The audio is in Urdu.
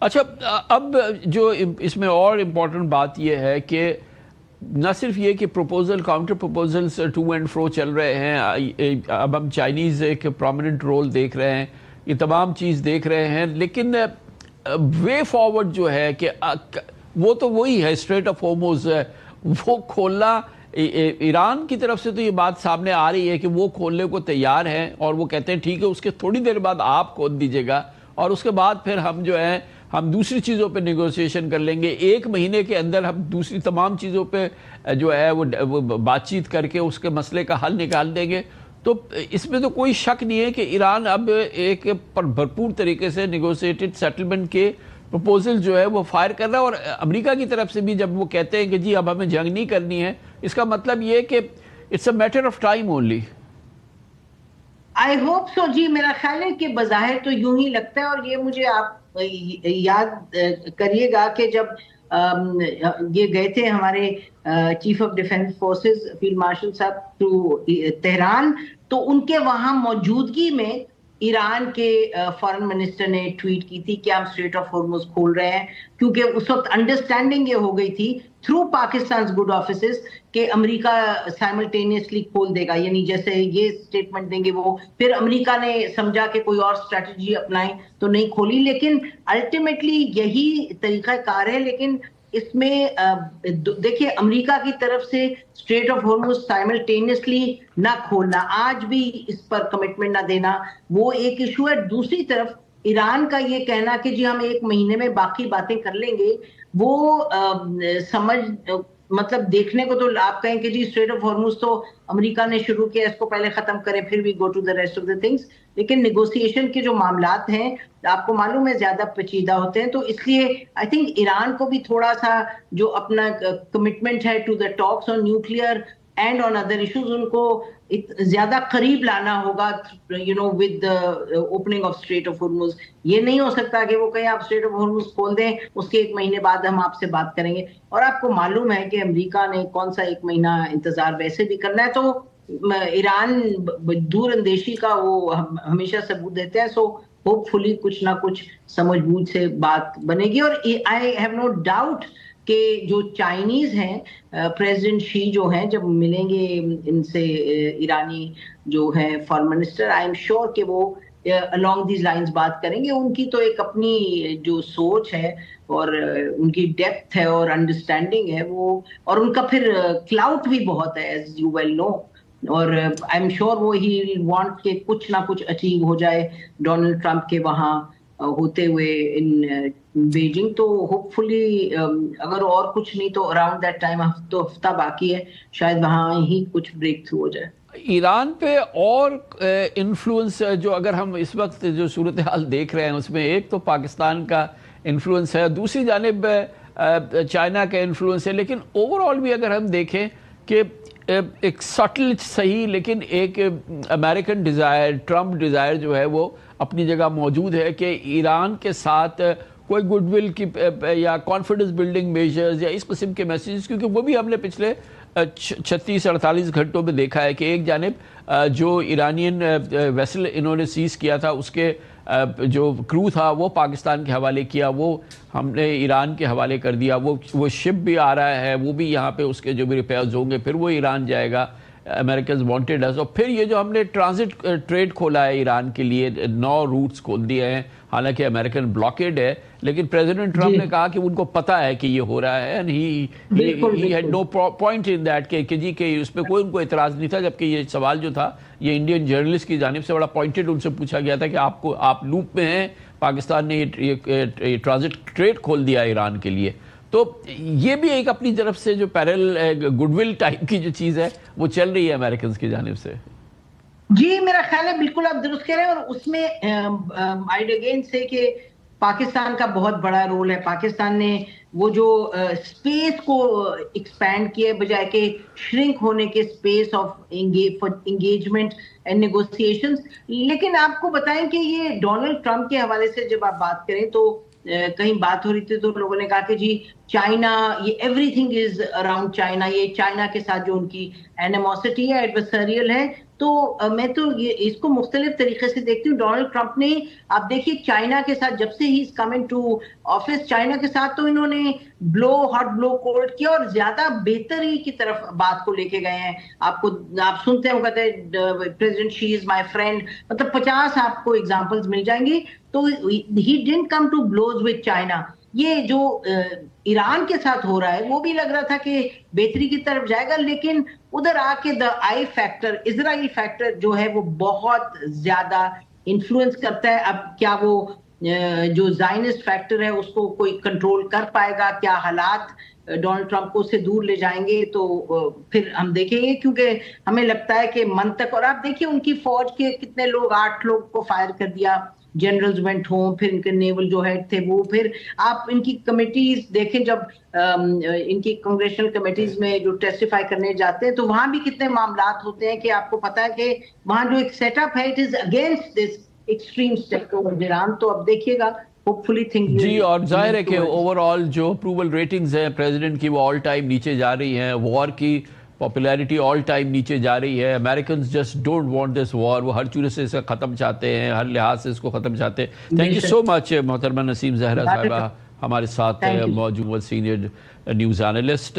اچھا، اب جو اس میں اور امپورٹنٹ بات یہ ہے کہ نہ صرف یہ کہ proposal counter proposals to and fro چل رہے ہیں، اب ہم چائنیز ایک پرومیننٹ رول دیکھ رہے ہیں، یہ تمام چیز دیکھ رہے ہیں، لیکن وے فارورڈ جو ہے کہ وہ تو وہی ہے، اسٹریٹ آف ہارموز وہ کھولنا ایران کی طرف سے تو یہ بات سامنے آ رہی ہے کہ وہ کھولنے کو تیار ہیں، اور وہ کہتے ہیں ٹھیک ہے، اس کے تھوڑی دیر بعد آپ کھول دیجیے گا اور اس کے بعد پھر ہم جو ہے ہم دوسری چیزوں پہ نیگوسیشن کر لیں گے، 1 مہینے کے اندر ہم دوسری تمام چیزوں پہ جو ہے وہ بات چیت کر کے اس کے مسئلے کا حل نکال دیں گے۔ تو اس میں تو کوئی شک نہیں ہے کہ ایران اب ایک بھرپور طریقے سے نیگوسیٹڈ سیٹلمنٹ کے پروپوزل جو ہے وہ فائر کر رہا ہے، اور امریکہ کی طرف سے بھی جب وہ کہتے ہیں کہ جی اب ہمیں جنگ نہیں کرنی ہے، اس کا مطلب یہ کہ it's a matter of time only. I hope so جی، میرا خیال ہے کہ بظاہر تو یوں ہی لگتا ہے، اور یہ مجھے آپ یاد کریے گا کہ جب یہ گئے تھے ہمارے chief of defence forces field marshal صاحب ٹو تہران، تو ان کے وہاں موجودگی میں ایران کے فارن منسٹر نے ٹویٹ کی تھی کہ ہم اسٹریٹ آف ہارموز کھول رہے ہیں، کیونکہ اس وقت انڈرسٹینڈنگ یہ ہو گئی تھی تھرو پاکستان's گڈ آفیسز کہ امریکہ سائملٹینیسلی کھول دے گا، یعنی جیسے یہ اسٹیٹمنٹ دیں گے وہ، پھر امریکہ نے سمجھا کہ کوئی اور اسٹریٹجی اپنائیں تو نہیں کھولی، لیکن الٹیمیٹلی یہی طریقہ کار ہے۔ لیکن اس میں دیکھیے امریکہ کی طرف سے اسٹریٹ آف ہارموز سائملٹینیسلی نہ کھولنا، آج بھی اس پر کمٹمنٹ نہ دینا، وہ ایک ایشو ہے۔ دوسری طرف ایران کا یہ کہنا کہ جی ہم 1 مہینے میں باقی باتیں کر لیں گے، وہ سمجھ مطلب دیکھنے کو تو آپ کہیں کہ جی اسٹریٹ آف ہارموز تو امریکہ نے شروع کیا، اس کو پہلے ختم کریں پھر بھی go to the rest of the things, لیکن نیگوسیشن کے جو معاملات ہیں آپ کو معلوم ہے زیادہ پیچیدہ ہوتے ہیں، تو اس لیے آئی تھنک ایران کو بھی تھوڑا سا جو اپنا کمٹمنٹ ہے to the talks on nuclear and on other issues, ان کو زیادہ قریب لانا ہوگا with opening of strait of Hormuz. یہ نہیں ہو سکتا کہ وہ کہیں آپ اسٹریٹ آف ہارموز کھول دیں، اس کے 1 مہینے بعد ہم آپ سے بات کریں گے، اور آپ کو معلوم ہے کہ امریکہ نے کون سا 1 مہینہ انتظار ویسے بھی کرنا ہے، تو ایران دور اندیشی کا وہ ہمیشہ ثبوت دیتے ہیں، سو ہوپ فلی کچھ نہ کچھ سمجھ بوجھ سے بات بنے گی۔ اور آئی ہیو نو ڈاؤٹ کہ جو چائنیز ہیں پریزیڈنٹ شی جو ہیں جب ملیں گے ان سے ایرانی جو ہے foreign minister, I am sure کہ وہ along these lines بات کریں گے۔ ان کی تو ایک اپنی جو سوچ ہے اور ان کی ڈیپتھ ہے اور انڈرسٹینڈنگ ہے وہ، اور ان کا پھر کلاؤٹ بھی بہت ہے ایز یو ویل نو، اور آئی ایم شیور وہ ہی وانٹ کہ کچھ نہ کچھ اچیو ہو جائے ڈونلڈ ٹرمپ کے وہاں ہوتے ہوئے ان بیجنگ، تو ہوپ فلی اگر اور کچھ نہیں تو اراؤنڈ دیٹ ٹائم ہفتہ باقی ہے، شاید وہاں ہی کچھ بریک تھرو ہو جائے۔ ایران پہ اور انفلوئنس جو اگر ہم اس وقت جو صورتحال دیکھ رہے ہیں اس میں ایک تو پاکستان کا انفلوئنس ہے، دوسری جانب چائنا کا انفلوئنس ہے، لیکن اوور آل بھی اگر ہم دیکھیں کہ ایک سٹل صحیح لیکن ایک امریکن ڈیزائر، ٹرمپ ڈیزائر جو ہے وہ اپنی جگہ موجود ہے کہ ایران کے ساتھ کوئی گڈ ول کی یا کانفیڈنس بلڈنگ میجرز یا اس قسم کے میسیجز، کیونکہ وہ بھی ہم نے پچھلے 36-48 گھنٹوں میں دیکھا ہے کہ ایک جانب جو ایرانین ویسل انہوں نے سیز کیا تھا اس کے جو کرو تھا وہ پاکستان کے حوالے کیا، وہ ہم نے ایران کے حوالے کر دیا، وہ شپ بھی آ رہا ہے، وہ بھی یہاں پہ اس کے جو بھی ریپیئرز ہوں گے پھر وہ ایران جائے گا، امریکنز وانٹڈ ہے۔ اور پھر یہ جو ہم نے ٹرانزٹ ٹریڈ کھولا ہے ایران کے لیے، 9 روٹس کھول دیے ہیں، حالانکہ امریکن بلاکیڈ ہے، لیکن پریزیڈنٹ ٹرمپ نے کہا کہ ان کو پتہ ہے کہ یہ ہو رہا ہے، he had no point in that کہ جی کہ اس پہ کوئی ان کو اعتراض نہیں تھا، جبکہ یہ سوال جو تھا یہ انڈین جرنلسٹ کی جانب سے بڑا پوائنٹڈ ان سے پوچھا گیا تھا کہ آپ لوپ میں ہیں، پاکستان نے یہ ٹرانزٹ ٹریڈ کھول دیا ایران کے لیے۔ تو یہ بھی ایک اپنی طرف سے جو پیرل گڈ ول ٹائپ کی جو چیز ہے وہ چل رہی ہے امریکنز کی جانب سے۔ جی میرا خیال ہے بالکل آپ درست کہہ رہے ہیں، اور اس میں آئیڈ اگین سے کہ پاکستان کا بہت بڑا رول ہے۔ پاکستان نے وہ جو اسپیس کو ایکسپینڈ کیا بجائے کہ شرنک ہونے کے space of engagement and negotiations. لیکن آپ کو بتائیں کہ یہ ڈونلڈ ٹرمپ کے حوالے سے جب آپ بات کریں تو کہیں بات ہو رہی تھی تو لوگوں نے کہا کہ جی چائنا، یہ every thing is around China, یہ چائنا کے ساتھ جو ان کی اینیموسٹی ہے، ایڈورسریل ہے، تو میں تو اس کو مختلف طریقے سے دیکھتی ہوں. ڈونلڈ ٹرمپ نے آپ دیکھیے چائنا کے ساتھ جب سے ہی is coming to office, China کے ساتھ تو انہوں نے ہاٹ بلو کولڈ کیا اور زیادہ بہتری کی طرف بات کو لے کے گئے ہیں. آپ سنتے ہیں وہ کہتے ہیں president she is my friend, مطلب 50 آپ کو ایگزامپلز مل جائیں گی. تو he didn't come to blows with China. یہ جو ایران کے ساتھ ہو رہا ہے وہ بھی لگ رہا تھا کہ بہتری کی طرف جائے گا، لیکن ادھر آ کے دا آئی فیکٹر، اسرائیل فیکٹر جو ہے وہ بہت زیادہ انفلوئنس کرتا ہے. اب کیا وہ جو زائنسٹ فیکٹر ہے اس کو کوئی کنٹرول کر پائے گا؟ کیا حالات ڈونلڈ ٹرمپ کو سے دور لے جائیں گے؟ تو پھر ہم دیکھیں گے، کیونکہ ہمیں لگتا ہے کہ منطق، اور آپ دیکھیے ان کی فوج کے کتنے لوگ، 8 لوگ کو فائر کر دیا، جنرلز وینٹ ہوم، پھر ان کے نیول جو ہیڈ تھے وہ، پھر آپ ان کی کمیٹیز دیکھیں، جب ان کی کنگریشنل کمیٹیز میں جو ٹیسٹیفائی کرنے جاتے ہیں تو وہاں بھی کتنے معاملات ہوتے ہیں کہ آپ کو پتا ہے کہ وہاں جو ایک سیٹ اپ ہے it is against this extreme step toward Iran. تو اب دیکھیے گا ہوپفلی تھنگ. جی، اور ظاہر ہے کہ اوور آل جو اپروول ریٹنگز ہیں پریزیڈنٹ کی وہ آل ٹائم نیچے جا رہی ہیں، وار کی پاپولیرٹی آل ٹائم نیچے جا رہی ہے. Americans just don't want this war, وہ ہر چورے سے اسے ختم چاہتے ہیں، ہر لحاظ سے اس کو ختم چاہتے ہیں. تھینک یو سو مچ محترمہ نسیم زہرا صاحبہ، ہمارے ساتھ موجود سینئر نیوز اینالسٹ.